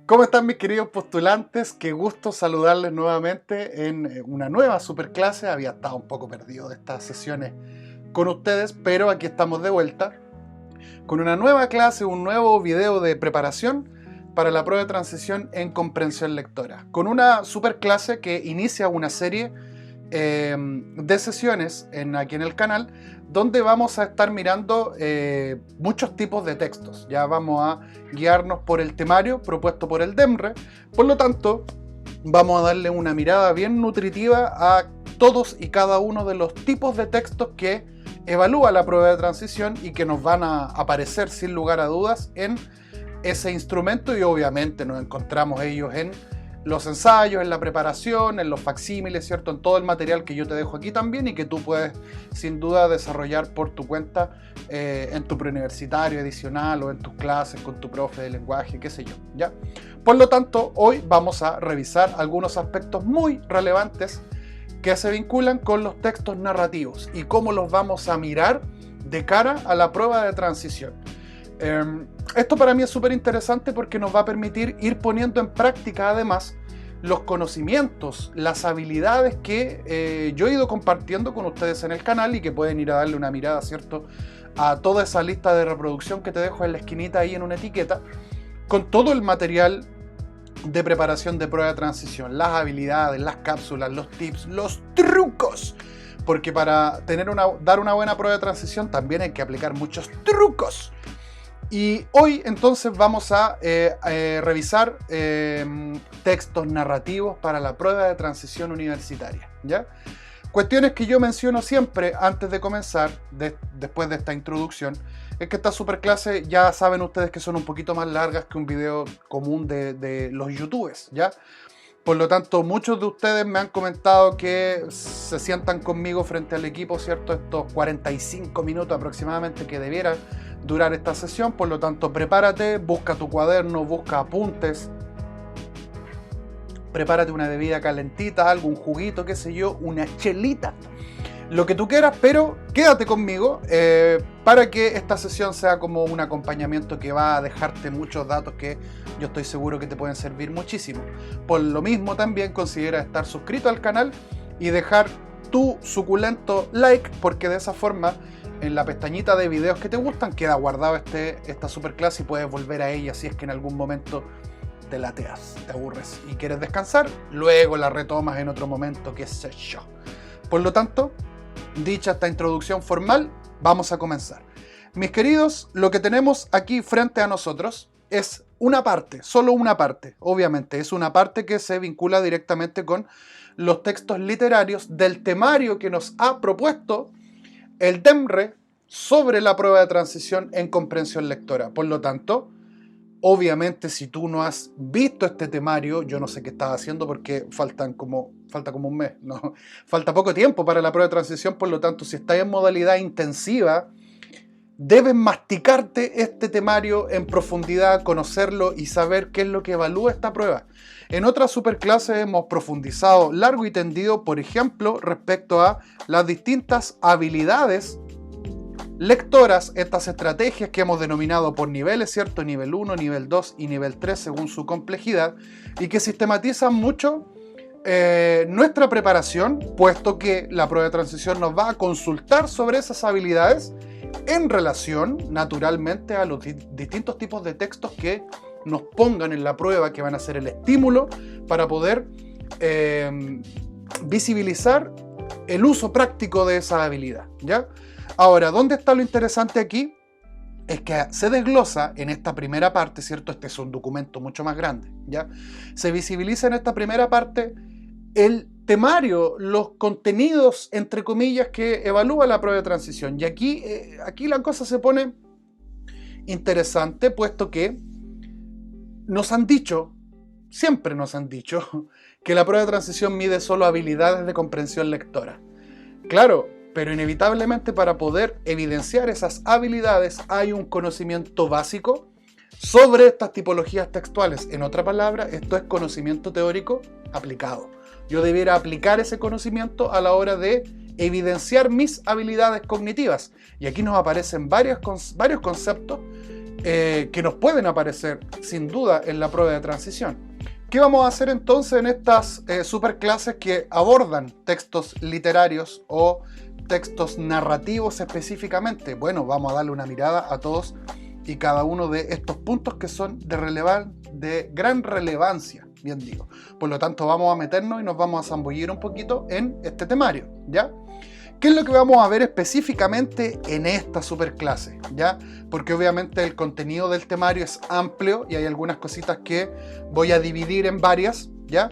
¿Cómo están mis queridos postulantes? Qué gusto saludarles nuevamente en una nueva superclase. Había estado un poco perdido de estas sesiones con ustedes, pero aquí estamos de vuelta con una nueva clase, un nuevo video de preparación para la prueba de transición en comprensión lectora. Con una superclase que inicia una serie de sesiones aquí en el canal, donde vamos a estar mirando muchos tipos de textos. Ya vamos a guiarnos por el temario propuesto por el DEMRE, por lo tanto vamos a darle una mirada bien nutritiva a todos y cada uno de los tipos de textos que evalúa la prueba de transición y que nos van a aparecer sin lugar a dudas en ese instrumento, y obviamente nos encontramos ellos en los ensayos, en la preparación, en los facsímiles, ¿cierto? En todo el material que yo te dejo aquí también y que tú puedes sin duda desarrollar por tu cuenta en tu preuniversitario adicional o en tus clases con tu profe de lenguaje, qué sé yo, ¿ya? Por lo tanto, hoy vamos a revisar algunos aspectos muy relevantes que se vinculan con los textos narrativos y cómo los vamos a mirar de cara a la prueba de transición. Esto para mí es súper interesante porque nos va a permitir ir poniendo en práctica además los conocimientos, las habilidades que yo he ido compartiendo con ustedes en el canal y que pueden ir a darle una mirada, ¿cierto?, a toda esa lista de reproducción que te dejo en la esquinita ahí en una etiqueta, con todo el material de preparación de prueba de transición, las habilidades, las cápsulas, los tips, los trucos. Porque para dar una buena prueba de transición también hay que aplicar muchos trucos. Y hoy entonces vamos a revisar textos narrativos para la prueba de transición universitaria, ¿ya? Cuestiones que yo menciono siempre antes de comenzar, después de esta introducción, es que estas superclases ya saben ustedes que son un poquito más largas que un video común de los youtubers, ¿ya? Por lo tanto, muchos de ustedes me han comentado que se sientan conmigo frente al equipo, ¿cierto? Estos 45 minutos aproximadamente que debiera durar esta sesión. Por lo tanto, prepárate, busca tu cuaderno, busca apuntes, prepárate una bebida calentita, algún juguito, qué sé yo, una chelita, lo que tú quieras, pero quédate conmigo para que esta sesión sea como un acompañamiento que va a dejarte muchos datos que yo estoy seguro que te pueden servir muchísimo. Por lo mismo también considera estar suscrito al canal y dejar tu suculento like, porque de esa forma en la pestañita de videos que te gustan queda guardado esta superclase y puedes volver a ella si es que en algún momento te lateas, te aburres y quieres descansar, luego la retomas en otro momento, qué sé yo. Por lo tanto, dicha esta introducción formal, vamos a comenzar. Mis queridos, lo que tenemos aquí frente a nosotros es una parte, solo una parte. Obviamente es una parte que se vincula directamente con los textos literarios del temario que nos ha propuesto el DEMRE sobre la prueba de transición en comprensión lectora. Por lo tanto, obviamente si tú no has visto este temario, yo no sé qué estás haciendo porque falta como un mes, ¿no? Falta poco tiempo para la prueba de transición, por lo tanto si estás en modalidad intensiva, debes masticarte este temario en profundidad, conocerlo y saber qué es lo que evalúa esta prueba. En otras superclases hemos profundizado largo y tendido, por ejemplo, respecto a las distintas habilidades lectoras, estas estrategias que hemos denominado por niveles, ¿cierto? Nivel 1, nivel 2 y nivel 3 según su complejidad, y que sistematizan mucho nuestra preparación, puesto que la prueba de transición nos va a consultar sobre esas habilidades en relación, naturalmente, a los distintos tipos de textos que nos pongan en la prueba, que van a ser el estímulo para poder visibilizar el uso práctico de esa habilidad, ¿ya? Ahora, ¿dónde está lo interesante aquí? Es que se desglosa en esta primera parte, ¿cierto? Este es un documento mucho más grande, ¿ya? Se visibiliza en esta primera parte el temario, los contenidos, entre comillas, que evalúa la prueba de transición. Y aquí la cosa se pone interesante, puesto que nos han dicho, siempre nos han dicho, que la prueba de transición mide solo habilidades de comprensión lectora. Claro, pero inevitablemente para poder evidenciar esas habilidades hay un conocimiento básico sobre estas tipologías textuales. En otra palabra, esto es conocimiento teórico aplicado. Yo debiera aplicar ese conocimiento a la hora de evidenciar mis habilidades cognitivas. Y aquí nos aparecen varios conceptos que nos pueden aparecer sin duda en la prueba de transición. ¿Qué vamos a hacer entonces en estas superclases que abordan textos literarios o textos narrativos específicamente? Bueno, vamos a darle una mirada a todos y cada uno de estos puntos que son de gran relevancia, bien digo. Por lo tanto, vamos a meternos y nos vamos a zambullir un poquito en este temario, ¿ya? ¿Qué es lo que vamos a ver específicamente en esta superclase? ¿Ya? Porque obviamente el contenido del temario es amplio y hay algunas cositas que voy a dividir en varias, ¿ya?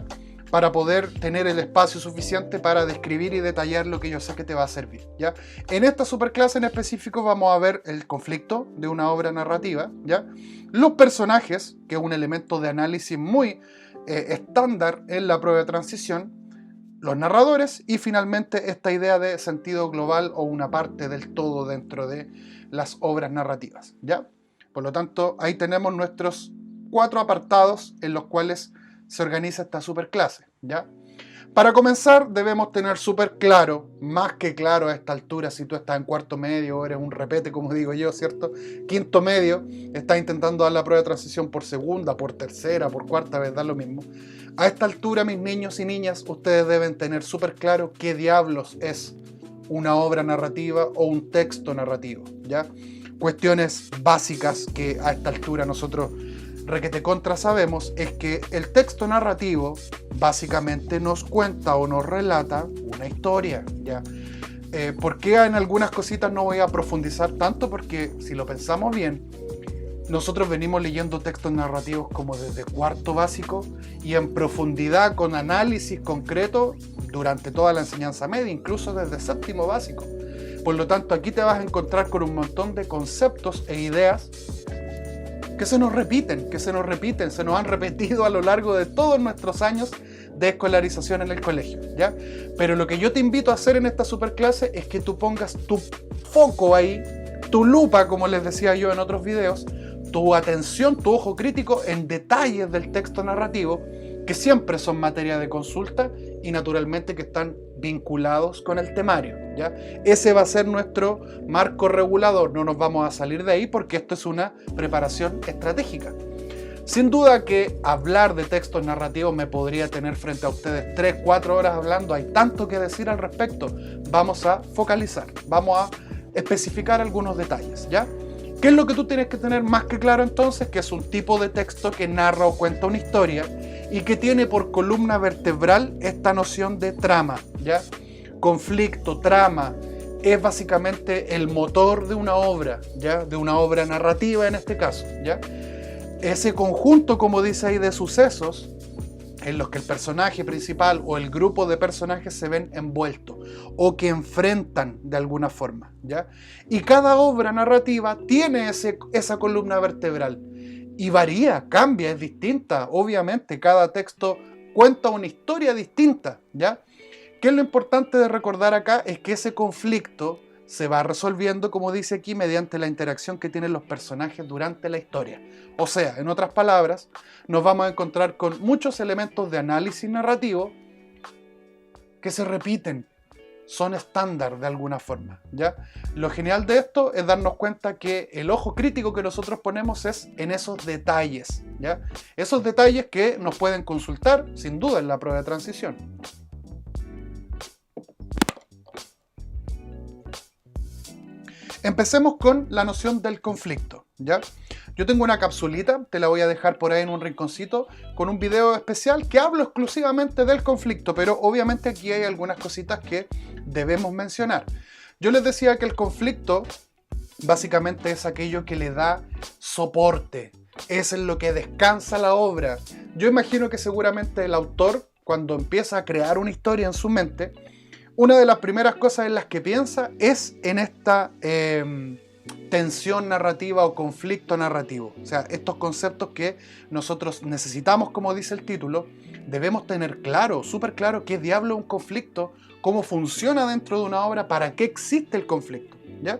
Para poder tener el espacio suficiente para describir y detallar lo que yo sé que te va a servir, ¿ya? En esta superclase en específico vamos a ver el conflicto de una obra narrativa, ¿ya? Los personajes, que es un elemento de análisis muy estándar en la prueba de transición, los narradores y finalmente esta idea de sentido global o una parte del todo dentro de las obras narrativas, ¿ya? Por lo tanto, ahí tenemos nuestros 4 apartados en los cuales se organiza esta superclase, ¿ya? Para comenzar debemos tener súper claro, más que claro a esta altura, si tú estás en cuarto medio o eres un repete, como digo yo, ¿cierto? Quinto medio, estás intentando dar la prueba de transición por segunda, por tercera, por cuarta vez, da lo mismo. A esta altura, mis niños y niñas, ustedes deben tener súper claro qué diablos es una obra narrativa o un texto narrativo, ¿ya? Cuestiones básicas que a esta altura nosotros requete contra sabemos es que el texto narrativo básicamente nos cuenta o nos relata una historia, ¿ya? ¿Por qué en algunas cositas no voy a profundizar tanto? Porque si lo pensamos bien, nosotros venimos leyendo textos narrativos como desde cuarto básico y en profundidad con análisis concreto durante toda la enseñanza media, incluso desde séptimo básico. Por lo tanto, aquí te vas a encontrar con un montón de conceptos e ideas que se nos repiten, se nos han repetido a lo largo de todos nuestros años de escolarización en el colegio, ¿ya? Pero lo que yo te invito a hacer en esta superclase es que tú pongas tu foco ahí, tu lupa, como les decía yo en otros videos, tu atención, tu ojo crítico en detalles del texto narrativo que siempre son materia de consulta y naturalmente que están vinculados con el temario, ¿ya? Ese va a ser nuestro marco regulador, no nos vamos a salir de ahí porque esto es una preparación estratégica. Sin duda que hablar de textos narrativos me podría tener frente a ustedes 3-4 horas hablando, hay tanto que decir al respecto. Vamos a focalizar, vamos a especificar algunos detalles, ¿ya? ¿Qué es lo que tú tienes que tener más que claro entonces? Que es un tipo de texto que narra o cuenta una historia y que tiene por columna vertebral esta noción de trama, ¿ya? Conflicto, trama, es básicamente el motor de una obra, ¿ya? De una obra narrativa en este caso, ¿ya? Ese conjunto, como dice ahí, de sucesos en los que el personaje principal o el grupo de personajes se ven envueltos o que enfrentan de alguna forma, ¿ya? Y cada obra narrativa tiene esa columna vertebral y varía, cambia, es distinta, obviamente cada texto cuenta una historia distinta, ¿ya? ¿Qué es lo importante de recordar acá? Es que ese conflicto se va resolviendo, como dice aquí, mediante la interacción que tienen los personajes durante la historia. O sea, en otras palabras, nos vamos a encontrar con muchos elementos de análisis narrativo que se repiten, son estándar de alguna forma, ¿ya? Lo genial de esto es darnos cuenta que el ojo crítico que nosotros ponemos es en esos detalles, ¿ya? Esos detalles que nos pueden consultar, sin duda, en la prueba de transición. Empecemos con la noción del conflicto, ¿ya? Yo tengo una capsulita, te la voy a dejar por ahí en un rinconcito, con un video especial que hablo exclusivamente del conflicto, pero obviamente aquí hay algunas cositas que debemos mencionar. Yo les decía que el conflicto básicamente es aquello que le da soporte, es en lo que descansa la obra. Yo imagino que seguramente el autor, cuando empieza a crear una historia en su mente, una de las primeras cosas en las que piensa es en esta tensión narrativa o conflicto narrativo. O sea, estos conceptos que nosotros necesitamos, como dice el título, debemos tener claro, súper claro, qué diablo es un conflicto, cómo funciona dentro de una obra, para qué existe el conflicto, ¿ya?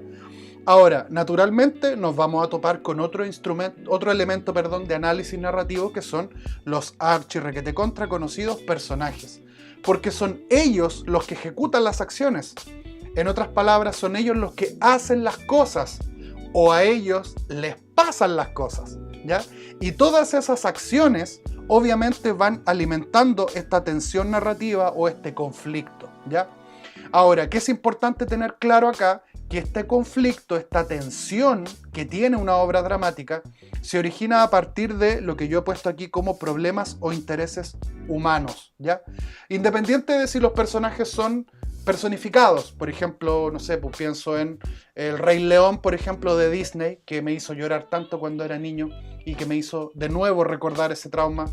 Ahora, naturalmente nos vamos a topar con otro elemento de análisis narrativo que son los archirrequete contra conocidos personajes. Porque son ellos los que ejecutan las acciones. En otras palabras, son ellos los que hacen las cosas. o a ellos les pasan las cosas, ¿ya? Y todas esas acciones obviamente van alimentando esta tensión narrativa o este conflicto, ¿ya? Ahora, ¿qué es importante tener claro acá? Que este conflicto, esta tensión que tiene una obra dramática, se origina a partir de lo que yo he puesto aquí como problemas o intereses humanos, ¿ya? Independiente de si los personajes son personificados, por ejemplo, no sé, pues pienso en El Rey León, por ejemplo, de Disney, que me hizo llorar tanto cuando era niño y que me hizo de nuevo recordar ese trauma.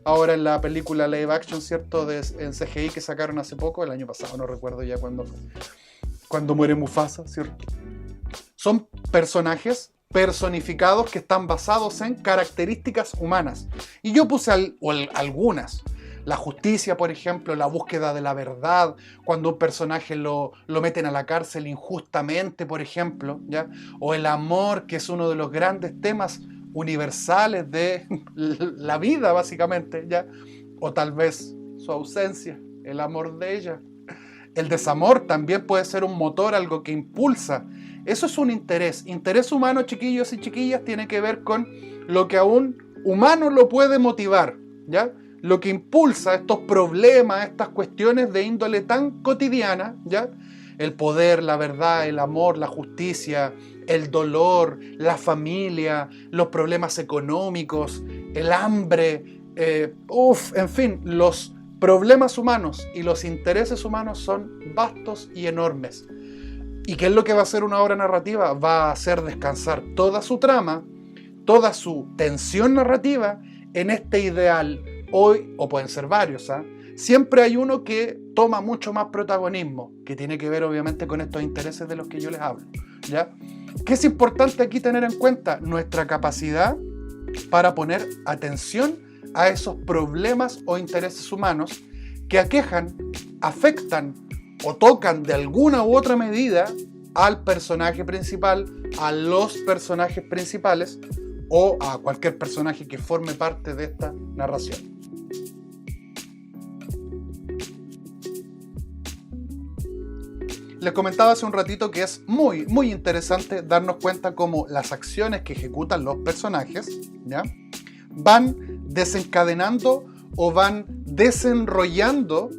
Ahora en la película live action, ¿cierto? En CGI que sacaron hace poco, el año pasado, no recuerdo ya cuándo fue. Cuando muere Mufasa, ¿cierto? Son personajes personificados que están basados en características humanas. Y yo puse algunas. La justicia, por ejemplo, la búsqueda de la verdad, cuando un personaje lo meten a la cárcel injustamente, por ejemplo, ¿ya? O el amor, que es uno de los grandes temas universales de la vida, básicamente, ¿ya? O tal vez su ausencia, el amor de ella. El desamor también puede ser un motor, algo que impulsa. Eso es un interés. Interés humano, chiquillos y chiquillas, tiene que ver con lo que a un humano lo puede motivar, ¿ya? Lo que impulsa estos problemas, estas cuestiones de índole tan cotidiana, ¿ya? El poder, la verdad, el amor, la justicia, el dolor, la familia, los problemas económicos, el hambre, en fin, los problemas humanos y los intereses humanos son vastos y enormes. ¿Y qué es lo que va a hacer una obra narrativa? Va a hacer descansar toda su trama, toda su tensión narrativa en este ideal. Hoy, o pueden ser varios, ¿ah? Siempre hay uno que toma mucho más protagonismo, que tiene que ver obviamente con estos intereses de los que yo les hablo, ¿ya? ¿Qué es importante aquí tener en cuenta? Nuestra capacidad para poner atención a esos problemas o intereses humanos que aquejan, afectan o tocan de alguna u otra medida al personaje principal, a los personajes principales o a cualquier personaje que forme parte de esta narración. Les comentaba hace un ratito que es muy interesante darnos cuenta cómo las acciones que ejecutan los personajes, ¿ya?, van desencadenando o van desenrollando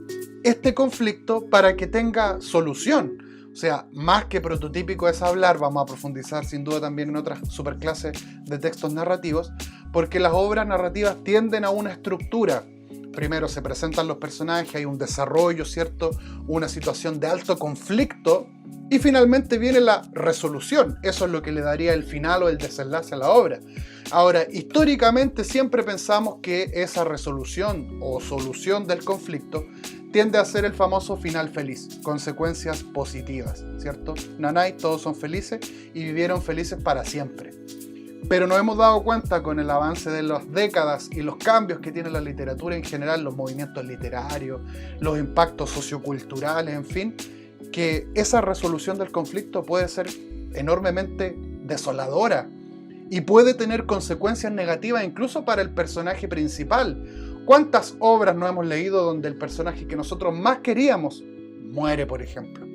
este conflicto para que tenga solución. O sea, más que prototípico es hablar, vamos a profundizar sin duda también en otras superclases de textos narrativos, porque las obras narrativas tienden a una estructura. Primero se presentan los personajes, hay un desarrollo, ¿cierto? Una situación de alto conflicto y finalmente viene la resolución. Eso es lo que le daría el final o el desenlace a la obra. Ahora, históricamente siempre pensamos que esa resolución o solución del conflicto tiende a ser el famoso final feliz, consecuencias positivas, ¿cierto? Nanay, todos son felices y vivieron felices para siempre. Pero nos hemos dado cuenta con el avance de las décadas y los cambios que tiene la literatura en general, los movimientos literarios, los impactos socioculturales, en fin, que esa resolución del conflicto puede ser enormemente desoladora y puede tener consecuencias negativas incluso para el personaje principal. ¿Cuántas obras no hemos leído donde el personaje que nosotros más queríamos muere, por ejemplo?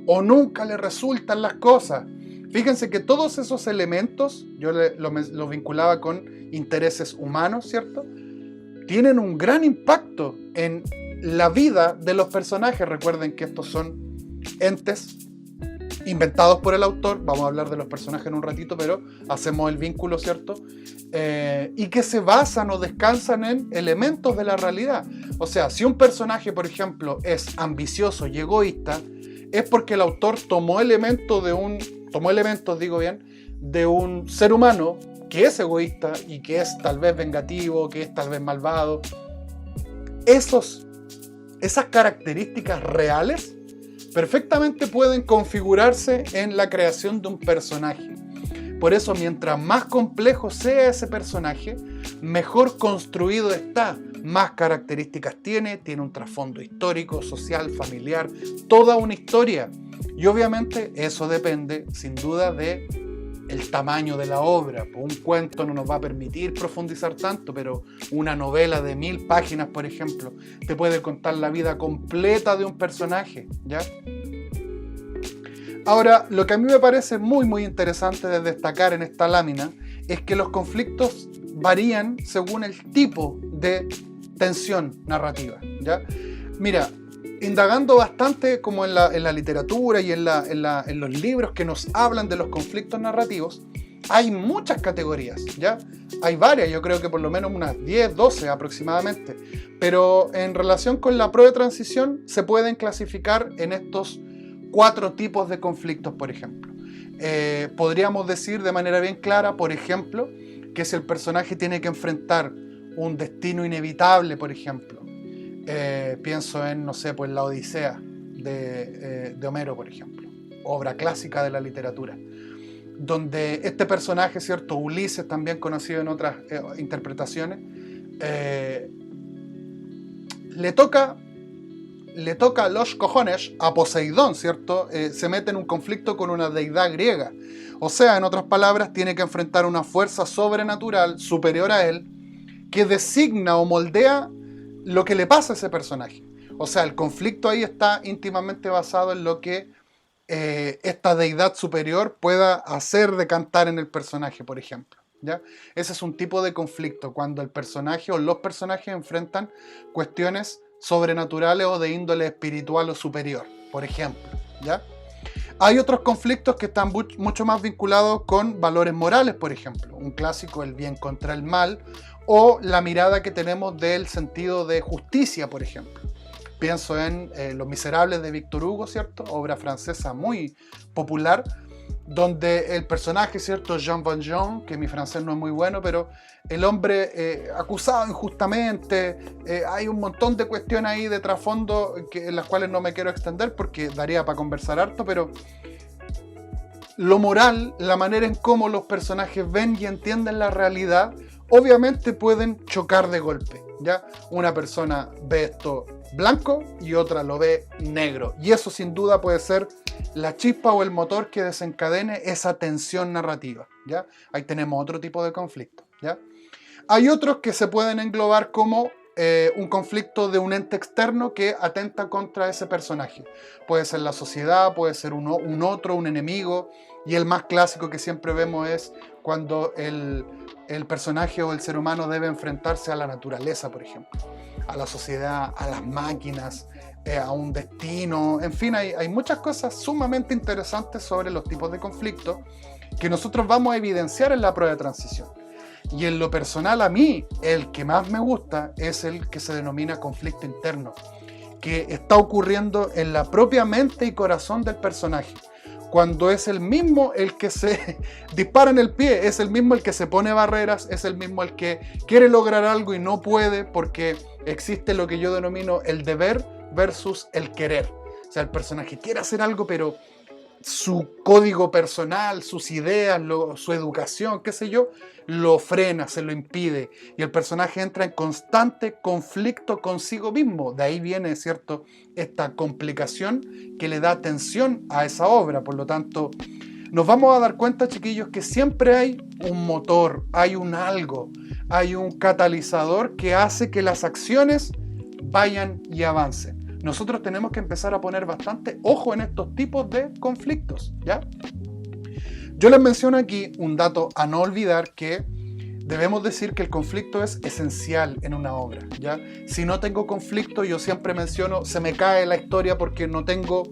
O nunca le resultan las cosas. Fíjense que todos esos elementos, yo los vinculaba con intereses humanos, ¿cierto?, tienen un gran impacto en la vida de los personajes. Recuerden que estos son entes inventados por el autor, vamos a hablar de los personajes en un ratito, pero hacemos el vínculo, ¿cierto? Y que se basan o descansan en elementos de la realidad. O sea, si un personaje, por ejemplo, es ambicioso y egoísta, es porque el autor tomó elementos de un ser humano que es egoísta y que es tal vez vengativo, que es tal vez malvado. Esas características reales perfectamente pueden configurarse en la creación de un personaje. Por eso, mientras más complejo sea ese personaje, mejor construido está, más características tiene un trasfondo histórico, social, familiar, toda una historia. Y obviamente eso depende, sin duda, de el tamaño de la obra. Un cuento no nos va a permitir profundizar tanto, pero una novela de 1000 páginas, por ejemplo, te puede contar la vida completa de un personaje, ¿ya? Ahora, lo que a mí me parece muy interesante de destacar en esta lámina es que los conflictos varían según el tipo de tensión narrativa, ¿ya? Mira, indagando bastante como en la literatura y en los libros que nos hablan de los conflictos narrativos, hay muchas categorías, ¿ya? Hay varias, yo creo que por lo menos unas 10, 12 aproximadamente, pero en relación con la prueba de transición se pueden clasificar en estos 4 tipos de conflictos, por ejemplo. Podríamos decir de manera bien clara, por ejemplo, que si el personaje tiene que enfrentar un destino inevitable, por ejemplo, pienso en, no sé, pues la Odisea de Homero, por ejemplo, obra clásica de la literatura, donde este personaje, ¿cierto? Ulises, también conocido en otras interpretaciones, le toca a los cojones a Poseidón, ¿cierto? Se mete en un conflicto con una deidad griega. O sea, en otras palabras, tiene que enfrentar una fuerza sobrenatural superior a él que designa o moldea lo que le pasa a ese personaje. O sea, el conflicto ahí está íntimamente basado en lo que esta deidad superior pueda hacer decantar en el personaje, por ejemplo, ¿ya? Ese es un tipo de conflicto, cuando el personaje o los personajes enfrentan cuestiones sobrenaturales o de índole espiritual o superior, por ejemplo, ¿ya? Hay otros conflictos que están mucho más vinculados con valores morales, por ejemplo. Un clásico, el bien contra el mal, o la mirada que tenemos del sentido de justicia, por ejemplo. Pienso en Los Miserables de Víctor Hugo, ¿cierto? Obra francesa muy popular, donde el personaje, ¿cierto? Jean Valjean, que mi francés no es muy bueno, pero el hombre acusado injustamente, hay un montón de cuestiones ahí de trasfondo en las cuales no me quiero extender porque daría para conversar harto, pero lo moral, la manera en cómo los personajes ven y entienden la realidad, obviamente pueden chocar de golpe, ¿ya? Una persona ve esto blanco y otra lo ve negro, y eso sin duda puede ser la chispa o el motor que desencadene esa tensión narrativa, ¿ya? Ahí tenemos otro tipo de conflicto, ¿ya? Hay otros que se pueden englobar como un conflicto de un ente externo que atenta contra ese personaje. Puede ser la sociedad, puede ser un otro, un enemigo, y el más clásico que siempre vemos es cuando el personaje o el ser humano debe enfrentarse a la naturaleza, por ejemplo, a la sociedad, a las máquinas, a un destino, en fin, hay muchas cosas sumamente interesantes sobre los tipos de conflictos que nosotros vamos a evidenciar en la prueba de transición. Y en lo personal, a mí, el que más me gusta es el que se denomina conflicto interno, que está ocurriendo en la propia mente y corazón del personaje. Cuando es el mismo el que se dispara en el pie, es el mismo el que se pone barreras, es el mismo el que quiere lograr algo y no puede porque existe lo que yo denomino el deber versus el querer. O sea, el personaje quiere hacer algo, pero su código personal, sus ideas, su educación, qué sé yo, lo frena, se lo impide, y el personaje entra en constante conflicto consigo mismo. De ahí viene, ¿cierto?, esta complicación que le da tensión a esa obra. Por lo tanto, nos vamos a dar cuenta, chiquillos, que siempre hay un motor, hay un algo, hay un catalizador que hace que las acciones vayan y avancen. Nosotros tenemos que empezar a poner bastante ojo en estos tipos de conflictos, ¿ya? Yo les menciono aquí un dato a no olvidar, que debemos decir que el conflicto es esencial en una obra, ¿ya? Si no tengo conflicto, yo siempre menciono, se me cae la historia porque no tengo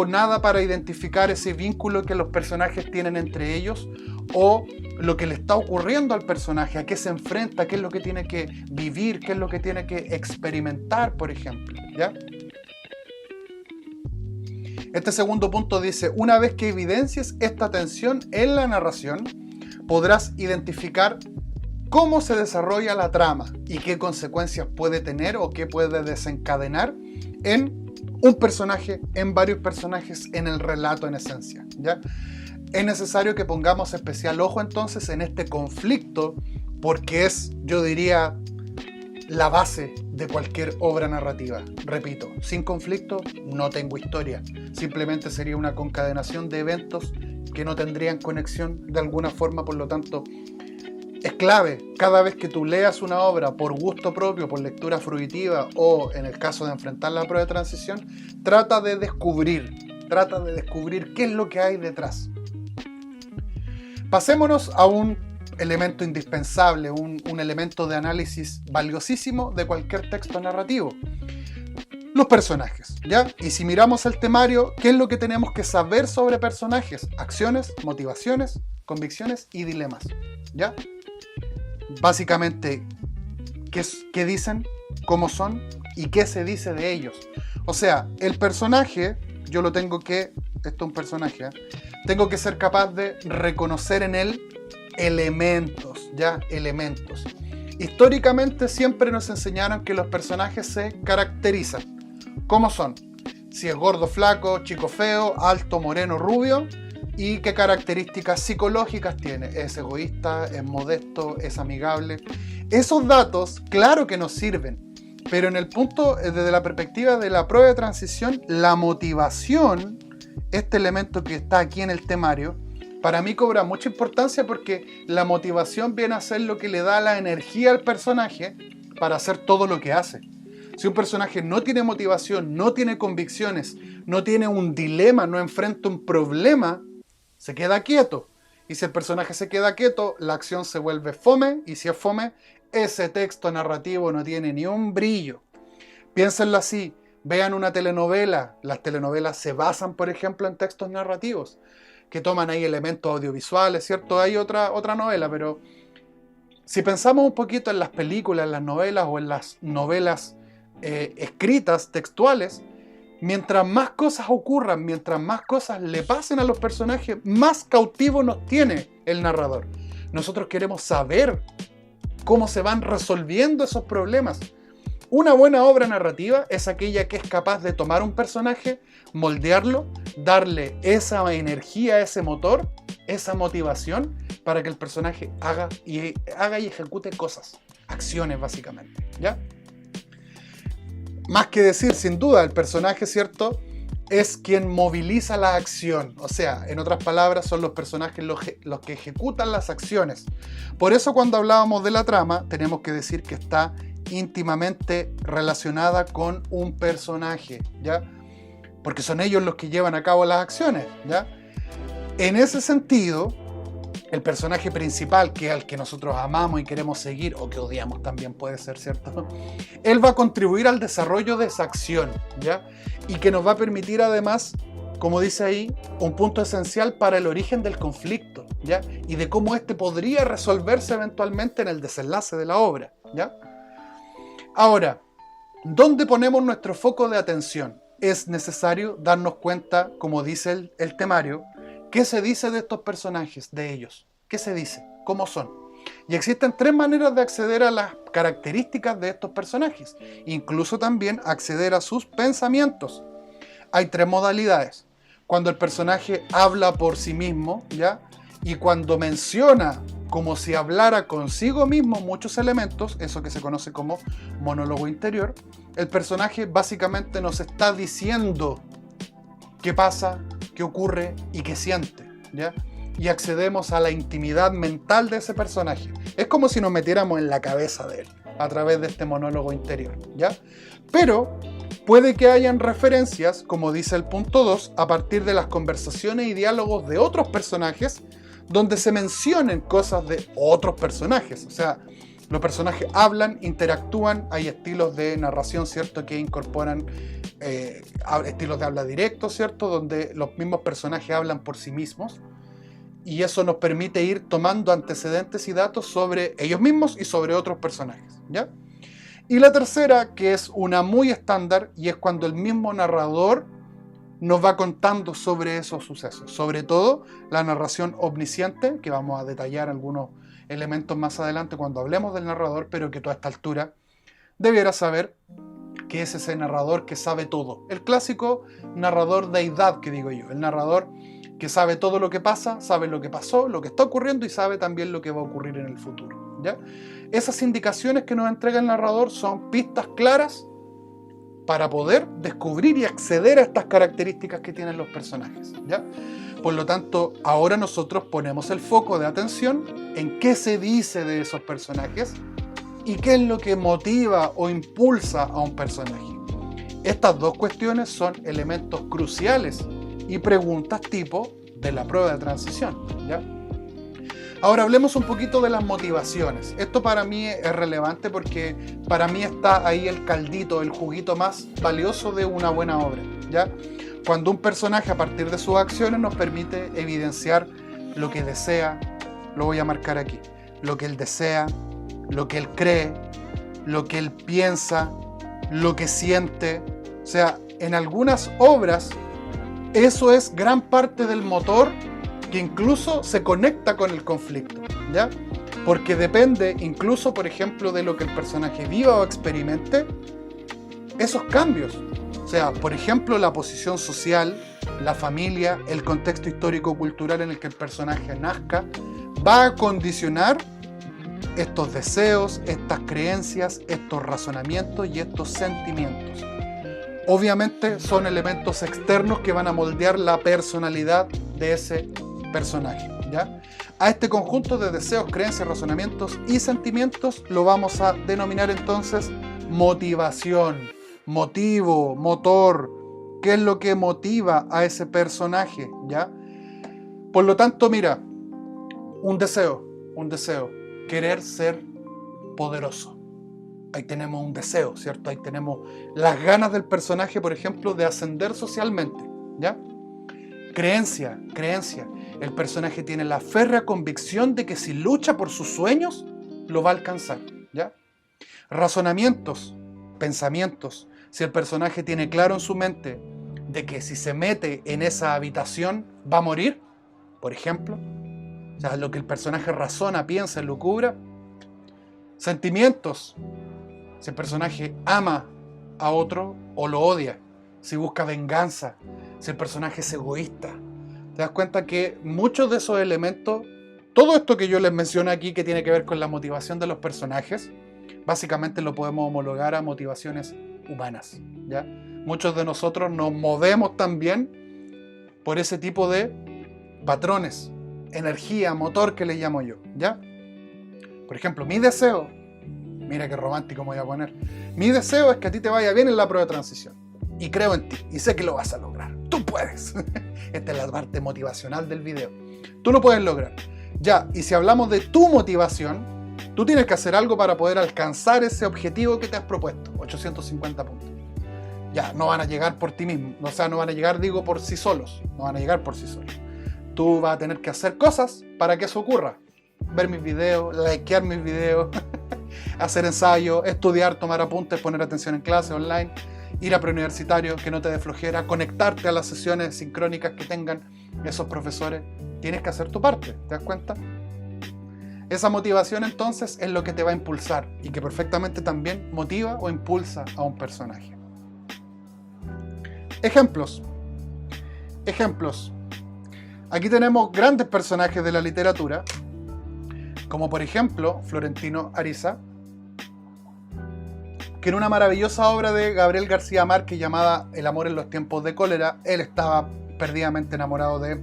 nada para identificar ese vínculo que los personajes tienen entre ellos, o lo que le está ocurriendo al personaje, a qué se enfrenta, qué es lo que tiene que vivir, qué es lo que tiene que experimentar, por ejemplo, ¿ya? Este segundo punto dice: una vez que evidencies esta tensión en la narración, podrás identificar cómo se desarrolla la trama y qué consecuencias puede tener o qué puede desencadenar en un personaje, en varios personajes, en el relato en esencia, ¿ya? Es necesario que pongamos especial ojo entonces en este conflicto, porque es, yo diría, la base de cualquier obra narrativa. Repito, sin conflicto no tengo historia, simplemente sería una concadenación de eventos que no tendrían conexión de alguna forma. Por lo tanto, es clave, cada vez que tú leas una obra por gusto propio, por lectura fruitiva, o en el caso de enfrentar la prueba de transición, trata de descubrir trata de descubrir qué es lo que hay detrás. Pasémonos a un elemento indispensable, un elemento de análisis valiosísimo de cualquier texto narrativo. Los personajes, ¿ya? Y si miramos el temario, ¿qué es lo que tenemos que saber sobre personajes? Acciones, motivaciones, convicciones y dilemas, ¿ya? Básicamente, ¿qué dicen? ¿Cómo son? ¿Y qué se dice de ellos? O sea, el personaje, esto es un personaje, tengo que ser capaz de reconocer en él elementos, ¿ya? Elementos. Históricamente siempre nos enseñaron que los personajes se caracterizan. ¿Cómo son? Si es gordo, flaco, chico, feo, alto, moreno, rubio, y qué características psicológicas tiene. ¿Es egoísta? ¿Es modesto? ¿Es amigable? Esos datos, claro que nos sirven, pero en el punto, desde la perspectiva de la prueba de transición, la motivación, este elemento que está aquí en el temario, para mí cobra mucha importancia porque la motivación viene a ser lo que le da la energía al personaje para hacer todo lo que hace. Si un personaje no tiene motivación, no tiene convicciones, no tiene un dilema, no enfrenta un problema, se queda quieto. Y si el personaje se queda quieto, la acción se vuelve fome, y si es fome, ese texto narrativo no tiene ni un brillo. Piénsenlo así, vean una telenovela. Las telenovelas se basan, por ejemplo, en textos narrativos, que toman ahí elementos audiovisuales, ¿cierto? Hay otra novela, pero si pensamos un poquito en las películas, en las novelas o en las novelas escritas, textuales, mientras más cosas ocurran, mientras más cosas le pasen a los personajes, más cautivo nos tiene el narrador. Nosotros queremos saber cómo se van resolviendo esos problemas. Una buena obra narrativa es aquella que es capaz de tomar un personaje, moldearlo, darle esa energía, ese motor, esa motivación para que el personaje haga y ejecute cosas, acciones básicamente, ¿ya? Más que decir, sin duda, el personaje, ¿cierto?, es quien moviliza la acción. O sea, en otras palabras, son los personajes los que ejecutan las acciones. Por eso cuando hablábamos de la trama, tenemos que decir que está íntimamente relacionada con un personaje, ¿ya? Porque son ellos los que llevan a cabo las acciones, ¿ya? En ese sentido, el personaje principal, que es al que nosotros amamos y queremos seguir, o que odiamos también puede ser, ¿cierto? Él va a contribuir al desarrollo de esa acción, ¿ya? Y que nos va a permitir además, como dice ahí, un punto esencial para el origen del conflicto, ¿ya? Y de cómo este podría resolverse eventualmente en el desenlace de la obra, ¿ya? Ahora, ¿dónde ponemos nuestro foco de atención? Es necesario darnos cuenta, como dice el temario, ¿qué se dice de estos personajes, de ellos? ¿Qué se dice? ¿Cómo son? Y existen tres maneras de acceder a las características de estos personajes, incluso también acceder a sus pensamientos. Hay tres modalidades. Cuando el personaje habla por sí mismo, ¿ya? Y cuando menciona como si hablara consigo mismo muchos elementos, eso que se conoce como monólogo interior, el personaje básicamente nos está diciendo qué pasa, qué ocurre y qué siente, ¿ya? Y accedemos a la intimidad mental de ese personaje. Es como si nos metiéramos en la cabeza de él a través de este monólogo interior, ¿ya? Pero puede que hayan referencias, como dice el punto 2, a partir de las conversaciones y diálogos de otros personajes, donde se mencionen cosas de otros personajes. O sea, los personajes hablan, interactúan, hay estilos de narración, ¿cierto?, que incorporan estilos de habla directo, ¿cierto?, donde los mismos personajes hablan por sí mismos, y eso nos permite ir tomando antecedentes y datos sobre ellos mismos y sobre otros personajes, ¿ya? Y la tercera, que es una muy estándar, y es cuando el mismo narrador nos va contando sobre esos sucesos, sobre todo la narración omnisciente, que vamos a detallar algunos elementos más adelante cuando hablemos del narrador, pero que tú a esta altura debieras saber que es ese narrador que sabe todo. El clásico narrador deidad, que digo yo, el narrador que sabe todo lo que pasa, sabe lo que pasó, lo que está ocurriendo y sabe también lo que va a ocurrir en el futuro, ¿ya? Esas indicaciones que nos entrega el narrador son pistas claras para poder descubrir y acceder a estas características que tienen los personajes, ¿ya? Por lo tanto, ahora nosotros ponemos el foco de atención en qué se dice de esos personajes y qué es lo que motiva o impulsa a un personaje. Estas dos cuestiones son elementos cruciales y preguntas tipo de la prueba de transición, ¿ya? Ahora hablemos un poquito de las motivaciones. Esto para mí es relevante porque para mí está ahí el caldito, el juguito más valioso de una buena obra, ¿ya? Cuando un personaje a partir de sus acciones nos permite evidenciar lo que desea, lo voy a marcar aquí, lo que él desea, lo que él cree, lo que él piensa, lo que siente. O sea, en algunas obras eso es gran parte del motor que incluso se conecta con el conflicto, ¿ya? Porque depende incluso, por ejemplo, de lo que el personaje viva o experimente, esos cambios. O sea, por ejemplo, la posición social, la familia, el contexto histórico-cultural en el que el personaje nazca, va a condicionar estos deseos, estas creencias, estos razonamientos y estos sentimientos. Obviamente son elementos externos que van a moldear la personalidad de ese personaje, ¿ya? A este conjunto de deseos, creencias, razonamientos y sentimientos lo vamos a denominar entonces motivación, motivo, motor. ¿Qué es lo que motiva a ese personaje, ¿ya? Por lo tanto, mira, un deseo, querer ser poderoso. Ahí tenemos un deseo, ¿cierto? Ahí tenemos las ganas del personaje, por ejemplo, de ascender socialmente, ¿ya? Creencia. El personaje tiene la férrea convicción de que si lucha por sus sueños, lo va a alcanzar, ¿ya? Razonamientos, pensamientos. Si el personaje tiene claro en su mente de que si se mete en esa habitación va a morir, por ejemplo, o sea, lo que el personaje razona, piensa, elucubra. Sentimientos. Si el personaje ama a otro o lo odia, si busca venganza, si el personaje es egoísta. Te das cuenta que muchos de esos elementos, todo esto que yo les menciono aquí que tiene que ver con la motivación de los personajes, básicamente lo podemos homologar a motivaciones humanas, ¿ya? Muchos de nosotros nos movemos también por ese tipo de patrones, energía, motor que le llamo yo, ¿ya? Por ejemplo, mi deseo, mira qué romántico me voy a poner, mi deseo es que a ti te vaya bien en la prueba de transición. Y creo en ti, y sé que lo vas a lograr. Tú puedes. Esta es la parte motivacional del video. Tú lo puedes lograr. Ya, y si hablamos de tu motivación, tú tienes que hacer algo para poder alcanzar ese objetivo que te has propuesto, 850 puntos. Ya, no van a llegar por ti mismo, o sea, no van a llegar, digo, por sí solos, no van a llegar por sí solos. Tú vas a tener que hacer cosas para que eso ocurra. Ver mis videos, likear mis videos, hacer ensayos, estudiar, tomar apuntes, poner atención en clase, online, ir a preuniversitario, que no te dé flojera, conectarte a las sesiones sincrónicas que tengan esos profesores. Tienes que hacer tu parte, ¿te das cuenta? Esa motivación entonces es lo que te va a impulsar y que perfectamente también motiva o impulsa a un personaje. Ejemplos. Aquí tenemos grandes personajes de la literatura, como por ejemplo Florentino Ariza, que en una maravillosa obra de Gabriel García Márquez llamada El amor en los tiempos de cólera, él estaba perdidamente enamorado de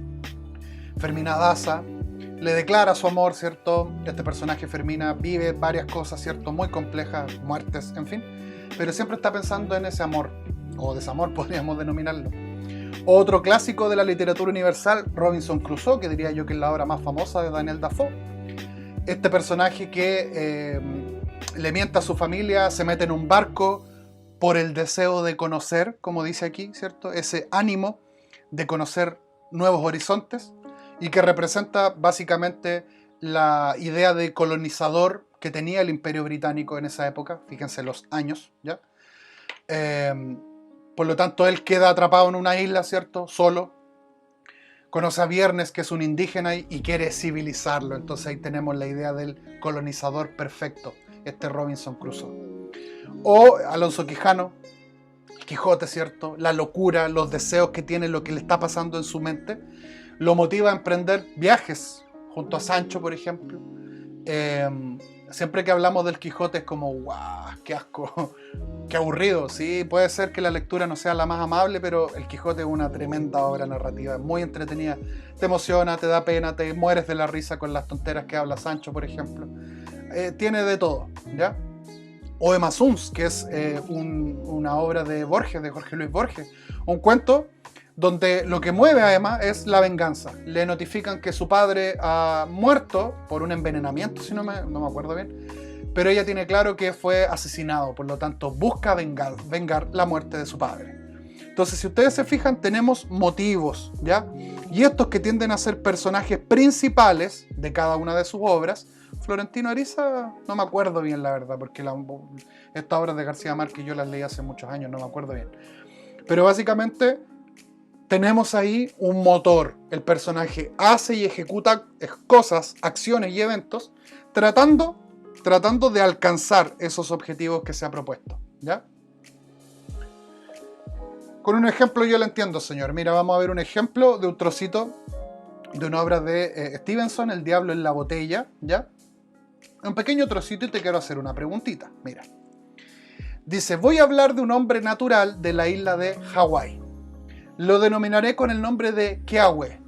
Fermina Daza, le declara su amor, ¿cierto? Este personaje Fermina vive varias cosas, ¿cierto? Muy complejas, muertes, en fin, pero siempre está pensando en ese amor, o desamor podríamos denominarlo. Otro clásico de la literatura universal, Robinson Crusoe, que diría yo que es la obra más famosa de Daniel Defoe. Este personaje que le miente a su familia, se mete en un barco por el deseo de conocer, como dice aquí, ¿cierto? Ese ánimo de conocer nuevos horizontes y que representa básicamente la idea de colonizador que tenía el Imperio Británico en esa época, fíjense los años, ¿ya? Por lo tanto, él queda atrapado en una isla, ¿cierto? Solo. Conoce a Viernes, que es un indígena, y quiere civilizarlo. Entonces ahí tenemos la idea del colonizador perfecto, este Robinson Crusoe. O Alonso Quijano, Quijote, ¿cierto? La locura, los deseos que tiene, lo que le está pasando en su mente, lo motiva a emprender viajes junto a Sancho, por ejemplo. Siempre que hablamos del Quijote es como, ¡guau! ¡Qué asco! ¡Qué aburrido! Sí, puede ser que la lectura no sea la más amable, pero el Quijote es una tremenda obra narrativa, muy entretenida. Te emociona, te da pena, te mueres de la risa con las tonteras que habla Sancho, por ejemplo. Tiene de todo, ¿ya? O Emma Suns, que es una obra de Borges, de Jorge Luis Borges. Un cuento donde lo que mueve además es la venganza. Le notifican que su padre ha muerto por un envenenamiento, si no me acuerdo bien, pero ella tiene claro que fue asesinado, por lo tanto busca vengar la muerte de su padre. Entonces, si ustedes se fijan, tenemos motivos, ¿ya? Y estos que tienden a ser personajes principales de cada una de sus obras. Florentino Ariza, no me acuerdo bien la verdad, porque estas obras de García Márquez yo las leí hace muchos años, no me acuerdo bien. Pero básicamente tenemos ahí un motor. El personaje hace y ejecuta cosas, acciones y eventos tratando de alcanzar esos objetivos que se ha propuesto, ¿ya? Con un ejemplo yo lo entiendo, señor. Mira, vamos a ver un ejemplo de un trocito de una obra de Stevenson, El diablo en la botella, ¿ya? Un pequeño trocito y te quiero hacer una preguntita. Mira. Dice, voy a hablar de un hombre natural de la isla de Hawái. Lo denominaré con el nombre de Keawe,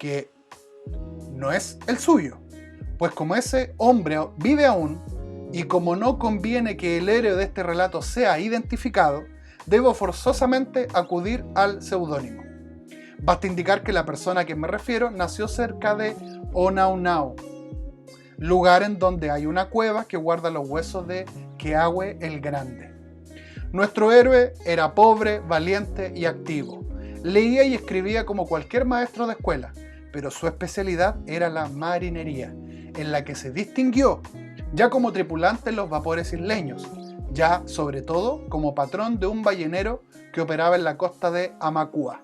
que no es el suyo. Pues como ese hombre vive aún, y como no conviene que el héroe de este relato sea identificado, debo forzosamente acudir al seudónimo. Basta indicar que la persona a quien me refiero nació cerca de Onaunau, lugar en donde hay una cueva que guarda los huesos de Keawe el Grande. Nuestro héroe era pobre, valiente y activo. Leía y escribía como cualquier maestro de escuela, pero su especialidad era la marinería, en la que se distinguió ya como tripulante en los vapores isleños, ya sobre todo como patrón de un ballenero que operaba en la costa de Amakua.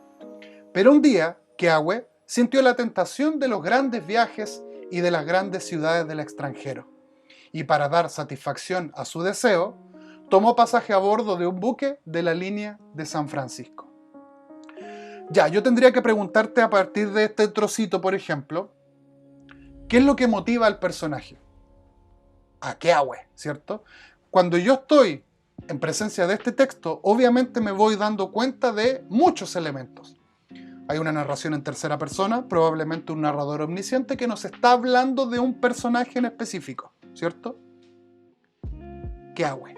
Pero un día, Keawe sintió la tentación de los grandes viajes y de las grandes ciudades del extranjero, y para dar satisfacción a su deseo, tomó pasaje a bordo de un buque de la línea de San Francisco. Ya, yo tendría que preguntarte a partir de este trocito, por ejemplo, ¿qué es lo que motiva al personaje? A Keawe, ¿cierto? Cuando yo estoy en presencia de este texto, obviamente me voy dando cuenta de muchos elementos. Hay una narración en tercera persona, probablemente un narrador omnisciente que nos está hablando de un personaje en específico, ¿cierto? Keawe.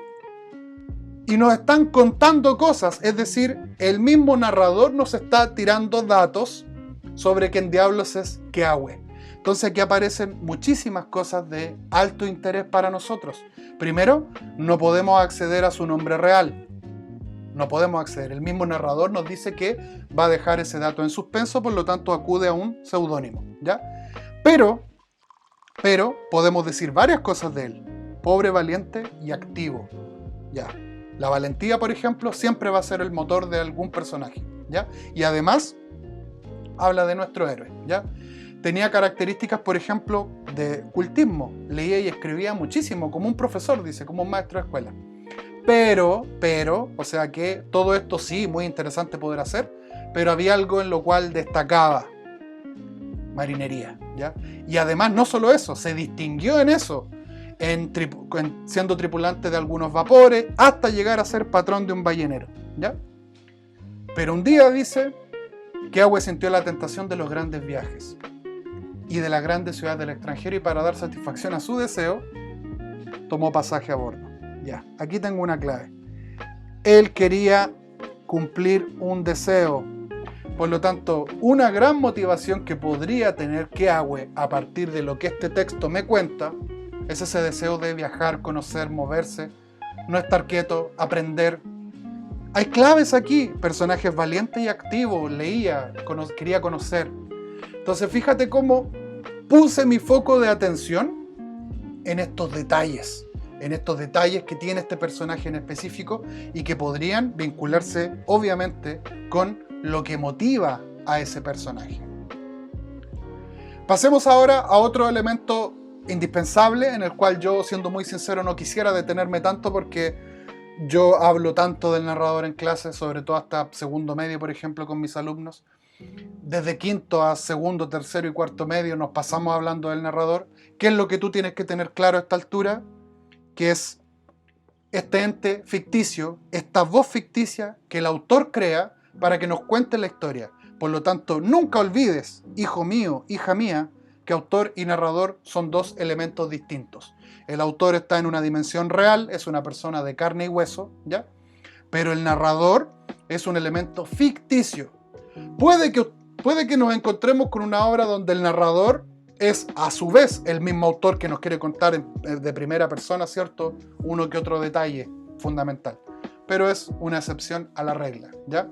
Y nos están contando cosas, es decir, el mismo narrador nos está tirando datos sobre quién diablos es Keawe. Entonces aquí aparecen muchísimas cosas de alto interés para nosotros. Primero, no podemos acceder a su nombre real. No podemos acceder. El mismo narrador nos dice que va a dejar ese dato en suspenso, por lo tanto acude a un seudónimo, ¿ya? Pero podemos decir varias cosas de él. Pobre, valiente y activo, ¿ya? La valentía, por ejemplo, siempre va a ser el motor de algún personaje, ¿ya? Y además, habla de nuestro héroe, ¿ya? Tenía características, por ejemplo, de cultismo. Leía y escribía muchísimo, como un profesor, dice, como un maestro de escuela. Pero, o sea que todo esto sí, muy interesante poder hacer, pero había algo en lo cual destacaba: marinería, ¿ya? Y además, no solo eso, se distinguió en eso, siendo tripulante de algunos vapores, hasta llegar a ser patrón de un ballenero, ¿ya? Pero un día, dice, Keawe sintió la tentación de los grandes viajes y de las grandes ciudades del extranjero, y para dar satisfacción a su deseo, tomó pasaje a bordo. Ya, aquí tengo una clave. Él quería cumplir un deseo. Por lo tanto, una gran motivación que podría tener Keawe a partir de lo que este texto me cuenta es ese deseo de viajar, conocer, moverse, no estar quieto, aprender. Hay claves aquí: personajes valientes y activos, leía, quería conocer. Entonces fíjate cómo puse mi foco de atención en estos detalles que tiene este personaje en específico y que podrían vincularse obviamente con lo que motiva a ese personaje. Pasemos ahora a otro elemento indispensable, en el cual yo, siendo muy sincero, no quisiera detenerme tanto, porque yo hablo tanto del narrador en clase, sobre todo hasta segundo medio, por ejemplo, con mis alumnos. Desde quinto a segundo, tercero y cuarto medio nos pasamos hablando del narrador. ¿Qué es lo que tú tienes que tener claro a esta altura? Que es este ente ficticio, esta voz ficticia que el autor crea para que nos cuente la historia. Por lo tanto, nunca olvides, hijo mío, hija mía, que autor y narrador son dos elementos distintos. El autor está en una dimensión real, es una persona de carne y hueso, ¿ya? Pero el narrador es un elemento ficticio, Puede que nos encontremos con una obra donde el narrador es a su vez el mismo autor que nos quiere contar de primera persona, ¿cierto? Uno que otro detalle fundamental. Pero es una excepción a la regla, ¿ya?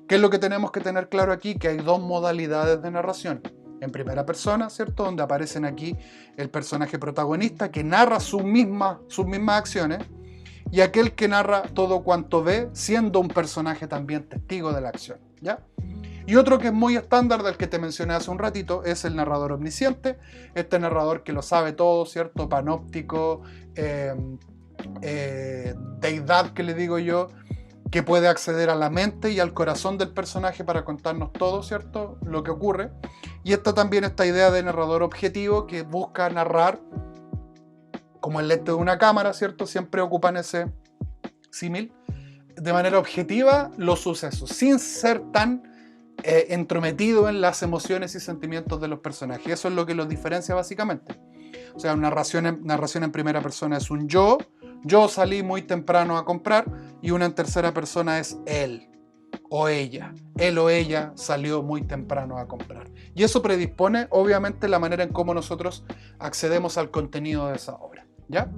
¿Qué es lo que tenemos que tener claro aquí? Que hay dos modalidades de narración. En primera persona, ¿cierto? Donde aparecen aquí el personaje protagonista que narra sus mismas acciones, y aquel que narra todo cuanto ve, siendo un personaje también testigo de la acción, ¿ya? Y otro que es muy estándar, del que te mencioné hace un ratito, es el narrador omnisciente. Este narrador que lo sabe todo, ¿cierto? Panóptico, deidad que le digo yo, que puede acceder a la mente y al corazón del personaje para contarnos todo, ¿cierto? Lo que ocurre. Y está también esta idea de narrador objetivo, que busca narrar como el lente de una cámara, ¿cierto? Siempre ocupan ese símil, de manera objetiva los sucesos, sin ser tan entrometido en las emociones y sentimientos de los personajes. Eso es lo que los diferencia básicamente. O sea, una narración en primera persona es un yo salí muy temprano a comprar, y una en tercera persona es él o ella. Él o ella salió muy temprano a comprar. Y eso predispone, obviamente, la manera en cómo nosotros accedemos al contenido de esa obra, ¿ya?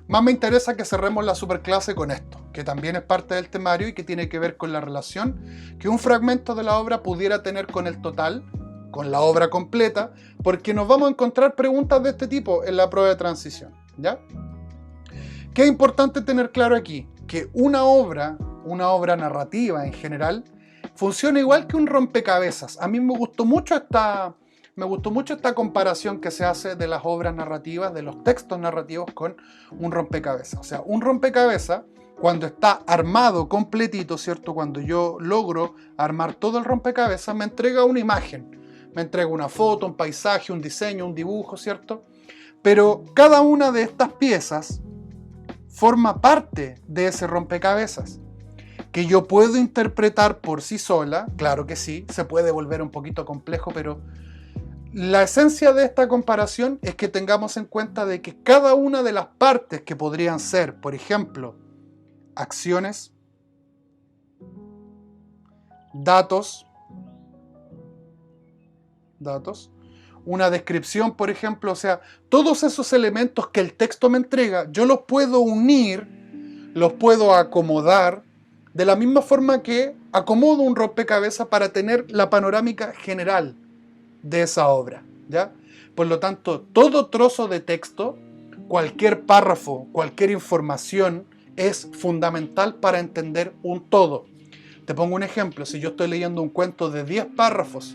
Más me interesa que cerremos la superclase con esto, que también es parte del temario y que tiene que ver con la relación que un fragmento de la obra pudiera tener con el total, con la obra completa, porque nos vamos a encontrar preguntas de este tipo en la prueba de transición, ¿ya? ¿Qué es importante tener claro aquí? Que una obra narrativa en general, funciona igual que un rompecabezas. A mí me gustó mucho esta comparación que se hace de las obras narrativas, de los textos narrativos con un rompecabezas. O sea, un rompecabezas, cuando está armado completito, ¿cierto? Cuando yo logro armar todo el rompecabezas, me entrega una imagen. Me entrega una foto, un paisaje, un diseño, un dibujo, ¿cierto? Pero cada una de estas piezas forma parte de ese rompecabezas, que yo puedo interpretar por sí sola. Claro que sí, se puede volver un poquito complejo, pero la esencia de esta comparación es que tengamos en cuenta de que cada una de las partes, que podrían ser, por ejemplo, acciones, datos, una descripción, por ejemplo, o sea, todos esos elementos que el texto me entrega, yo los puedo unir, los puedo acomodar, de la misma forma que acomodo un rompecabezas para tener la panorámica general de esa obra, ¿ya? Por lo tanto, todo trozo de texto, cualquier párrafo, cualquier información es fundamental para entender un todo. Te pongo un ejemplo: si yo estoy leyendo un cuento de 10 párrafos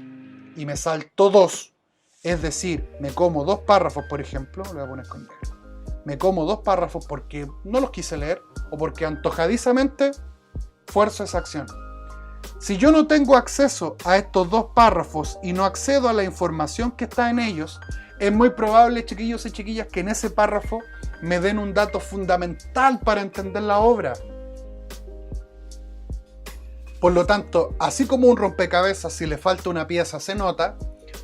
y me salto 2, es decir, me como 2 párrafos, por ejemplo, lo voy a poner con negro, me como 2 párrafos porque no los quise leer o porque antojadizamente fuerzo esa acción. Si yo no tengo acceso a estos 2 párrafos y no accedo a la información que está en ellos, es muy probable, chiquillos y chiquillas, que en ese párrafo me den un dato fundamental para entender la obra. Por lo tanto, así como un rompecabezas, si le falta una pieza se nota,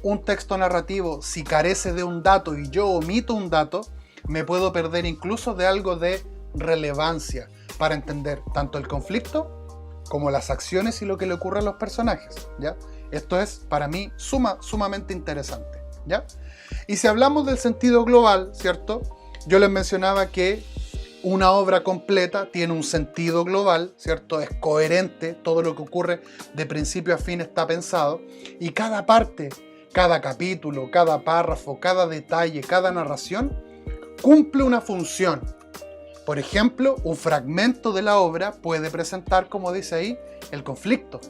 un texto narrativo, si carece de un dato y yo omito un dato, me puedo perder incluso de algo de relevancia para entender tanto el conflicto como las acciones y lo que le ocurre a los personajes, ¿ya? Esto es, para mí, sumamente interesante, ¿ya? Y si hablamos del sentido global, ¿cierto? Yo les mencionaba que una obra completa tiene un sentido global, ¿cierto? Es coherente, todo lo que ocurre de principio a fin está pensado, y cada parte, cada capítulo, cada párrafo, cada detalle, cada narración cumple una función. Por ejemplo, un fragmento de la obra puede presentar, como dice ahí, el conflicto.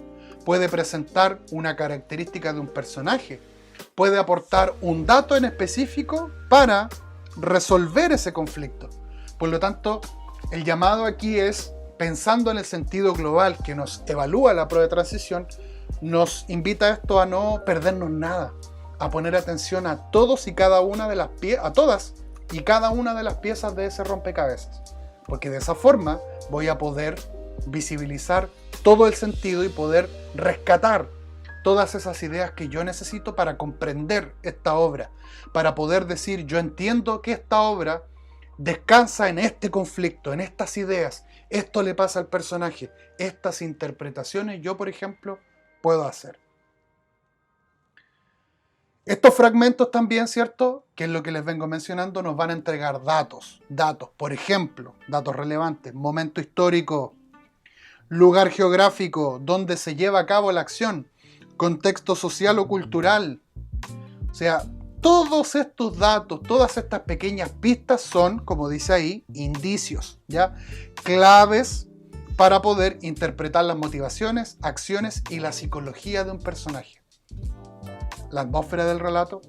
Puede presentar una característica de un personaje. Puede aportar un dato en específico para resolver ese conflicto. Por lo tanto, el llamado aquí es, pensando en el sentido global que nos evalúa la prueba de transición, nos invita a esto a no perdernos nada, a poner atención a todos y cada una de las piezas, a todas y cada una de las piezas de ese rompecabezas, porque de esa forma voy a poder visibilizar todo el sentido y poder rescatar todas esas ideas que yo necesito para comprender esta obra, para poder decir, yo entiendo que esta obra descansa en este conflicto, en estas ideas, esto le pasa al personaje, estas interpretaciones yo, por ejemplo, puedo hacer. Estos fragmentos también, ¿cierto?, que es lo que les vengo mencionando, nos van a entregar datos, por ejemplo, datos relevantes, momento histórico, lugar geográfico donde se lleva a cabo la acción, contexto social o cultural. O sea, todos estos datos, todas estas pequeñas pistas son, como dice ahí, indicios, ¿ya? Claves para poder interpretar las motivaciones, acciones y la psicología de un personaje. La atmósfera del relato,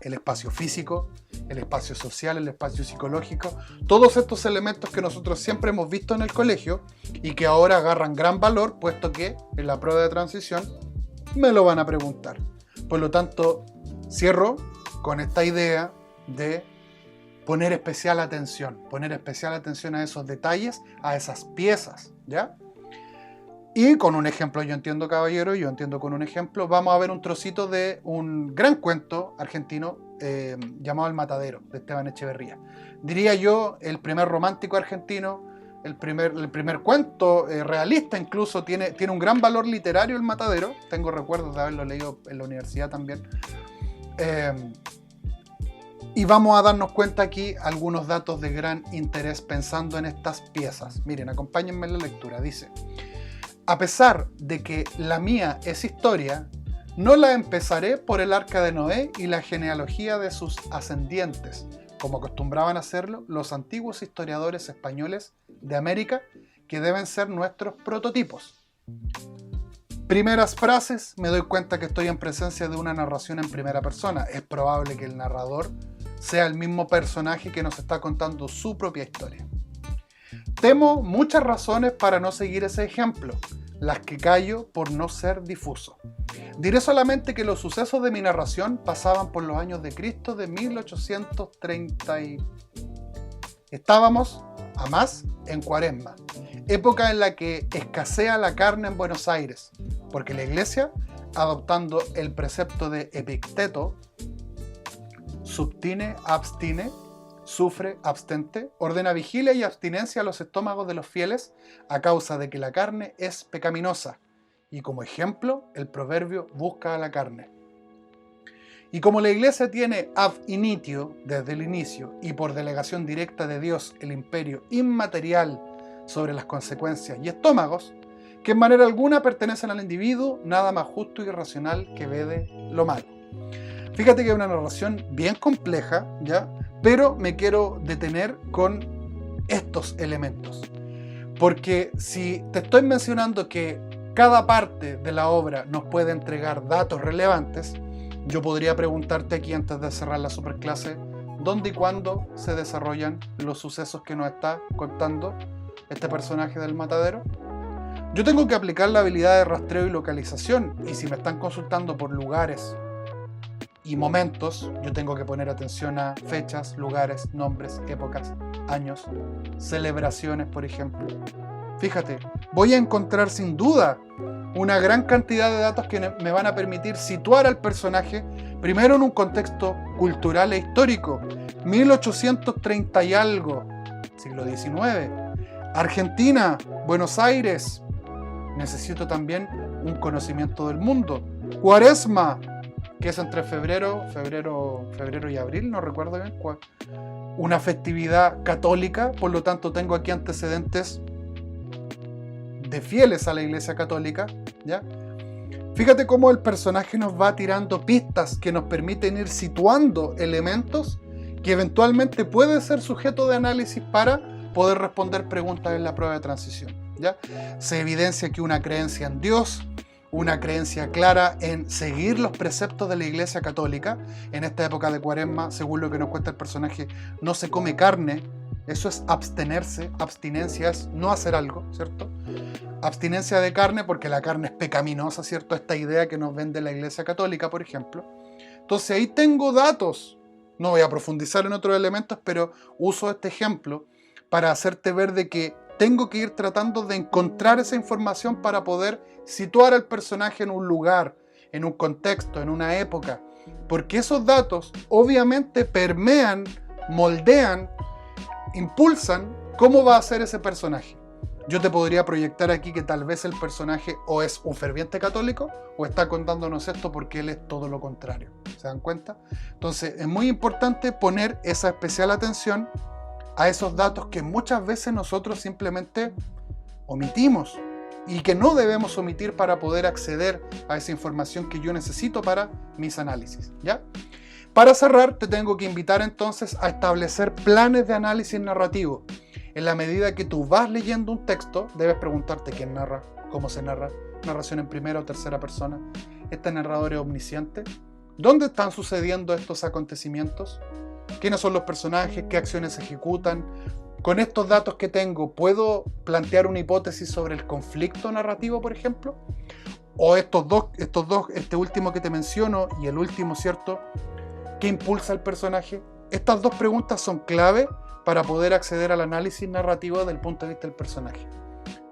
el espacio físico, el espacio social, el espacio psicológico, todos estos elementos que nosotros siempre hemos visto en el colegio y que ahora agarran gran valor, puesto que en la prueba de transición me lo van a preguntar. Por lo tanto, cierro con esta idea de poner especial atención a esos detalles, a esas piezas, ¿ya? Y con un ejemplo, yo entiendo con un ejemplo, vamos a ver un trocito de un gran cuento argentino llamado El Matadero, de Esteban Echeverría. Diría yo, el primer romántico argentino, el primer cuento realista incluso, tiene un gran valor literario El Matadero. Tengo recuerdos de haberlo leído en la universidad también. Y vamos a darnos cuenta aquí algunos datos de gran interés pensando en estas piezas. Miren, acompáñenme en la lectura. Dice: a pesar de que la mía es historia, no la empezaré por el arca de Noé y la genealogía de sus ascendientes, como acostumbraban hacerlo los antiguos historiadores españoles de América, que deben ser nuestros prototipos. Primeras frases, me doy cuenta que estoy en presencia de una narración en primera persona. Es probable que el narrador sea el mismo personaje que nos está contando su propia historia. Temo muchas razones para no seguir ese ejemplo, las que callo por no ser difuso. Diré solamente que los sucesos de mi narración pasaban por los años de Cristo de 1830 y... Estábamos, a más, en Cuaresma, época en la que escasea la carne en Buenos Aires, porque la Iglesia, adoptando el precepto de Epicteto, subtine, abstine, sufre, abstente, ordena vigilia y abstinencia a los estómagos de los fieles a causa de que la carne es pecaminosa. Y como ejemplo, el proverbio busca a la carne. Y como la Iglesia tiene ab initio, desde el inicio, y por delegación directa de Dios, el imperio inmaterial sobre las consecuencias y estómagos, que en manera alguna pertenecen al individuo, nada más justo y racional que vede lo malo. Fíjate que es una narración bien compleja, ¿ya? Pero me quiero detener con estos elementos. Porque si te estoy mencionando que cada parte de la obra nos puede entregar datos relevantes, yo podría preguntarte aquí antes de cerrar la superclase, ¿dónde y cuándo se desarrollan los sucesos que nos está contando este personaje del Matadero? Yo tengo que aplicar la habilidad de rastreo y localización, y si me están consultando por lugares y momentos, yo tengo que poner atención a fechas, lugares, nombres, épocas, años, celebraciones, por ejemplo. Fíjate, voy a encontrar sin duda una gran cantidad de datos que me van a permitir situar al personaje primero en un contexto cultural e histórico, 1830 y algo, siglo XIX, Argentina, Buenos Aires. Necesito también un conocimiento del mundo. Cuaresma, que es entre febrero y abril, no recuerdo bien cuál. Una festividad católica, por lo tanto tengo aquí antecedentes de fieles a la Iglesia Católica, ¿ya? Fíjate cómo el personaje nos va tirando pistas que nos permiten ir situando elementos que eventualmente pueden ser sujeto de análisis para poder responder preguntas en la prueba de transición, ¿ya? Se evidencia que una creencia en Dios, una creencia clara en seguir los preceptos de la Iglesia Católica. En esta época de Cuaresma, según lo que nos cuenta el personaje, no se come carne. Eso es abstenerse, abstinencia es no hacer algo, ¿cierto? Abstinencia de carne porque la carne es pecaminosa, ¿cierto? Esta idea que nos vende la Iglesia Católica, por ejemplo. Entonces ahí tengo datos. No voy a profundizar en otros elementos, pero uso este ejemplo para hacerte ver de que tengo que ir tratando de encontrar esa información para poder situar al personaje en un lugar, en un contexto, en una época. Porque esos datos obviamente permean, moldean, impulsan cómo va a ser ese personaje. Yo te podría proyectar aquí que tal vez el personaje o es un ferviente católico o está contándonos esto porque él es todo lo contrario. ¿Se dan cuenta? Entonces es muy importante poner esa especial atención a esos datos que muchas veces nosotros simplemente omitimos y que no debemos omitir para poder acceder a esa información que yo necesito para mis análisis, ¿ya? Para cerrar, te tengo que invitar entonces a establecer planes de análisis narrativo. En la medida que tú vas leyendo un texto, debes preguntarte quién narra, cómo se narra, narración en primera o tercera persona, ¿este narrador es omnisciente? ¿Dónde están sucediendo estos acontecimientos? ¿Quiénes son los personajes? ¿Qué acciones se ejecutan? Con estos datos que tengo, ¿puedo plantear una hipótesis sobre el conflicto narrativo, por ejemplo? O este último que te menciono y el último, ¿cierto? ¿Qué impulsa al personaje? Estas dos preguntas son clave para poder acceder al análisis narrativo desde el punto de vista del personaje,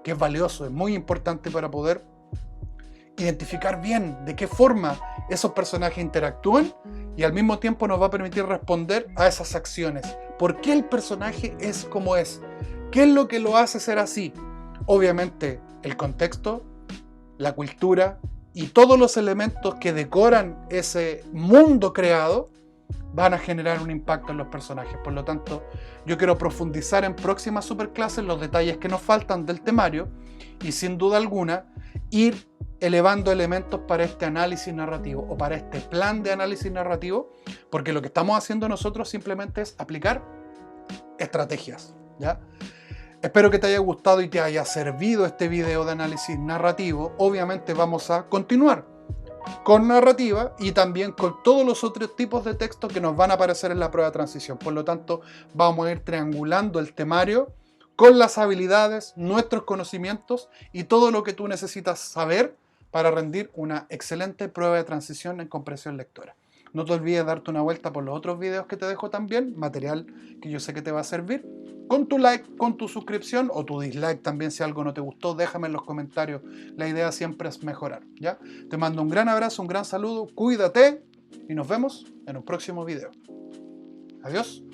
que es valioso, es muy importante para poder identificar bien de qué forma esos personajes interactúan y al mismo tiempo nos va a permitir responder a esas acciones. ¿Por qué el personaje es como es? ¿Qué es lo que lo hace ser así? Obviamente el contexto, la cultura y todos los elementos que decoran ese mundo creado van a generar un impacto en los personajes. Por lo tanto, yo quiero profundizar en próximas superclases los detalles que nos faltan del temario y sin duda alguna ir elevando elementos para este análisis narrativo o para este plan de análisis narrativo, porque lo que estamos haciendo nosotros simplemente es aplicar estrategias, ¿ya? Espero que te haya gustado y te haya servido este video de análisis narrativo. Obviamente vamos a continuar con narrativa y también con todos los otros tipos de textos que nos van a aparecer en la prueba de transición. Por lo tanto, vamos a ir triangulando el temario con las habilidades, nuestros conocimientos y todo lo que tú necesitas saber para rendir una excelente prueba de transición en comprensión lectora. No te olvides darte una vuelta por los otros videos que te dejo también, material que yo sé que te va a servir. Con tu like, con tu suscripción o tu dislike también, si algo no te gustó, déjame en los comentarios. La idea siempre es mejorar, ¿ya? Te mando un gran abrazo, un gran saludo, cuídate y nos vemos en un próximo video. Adiós.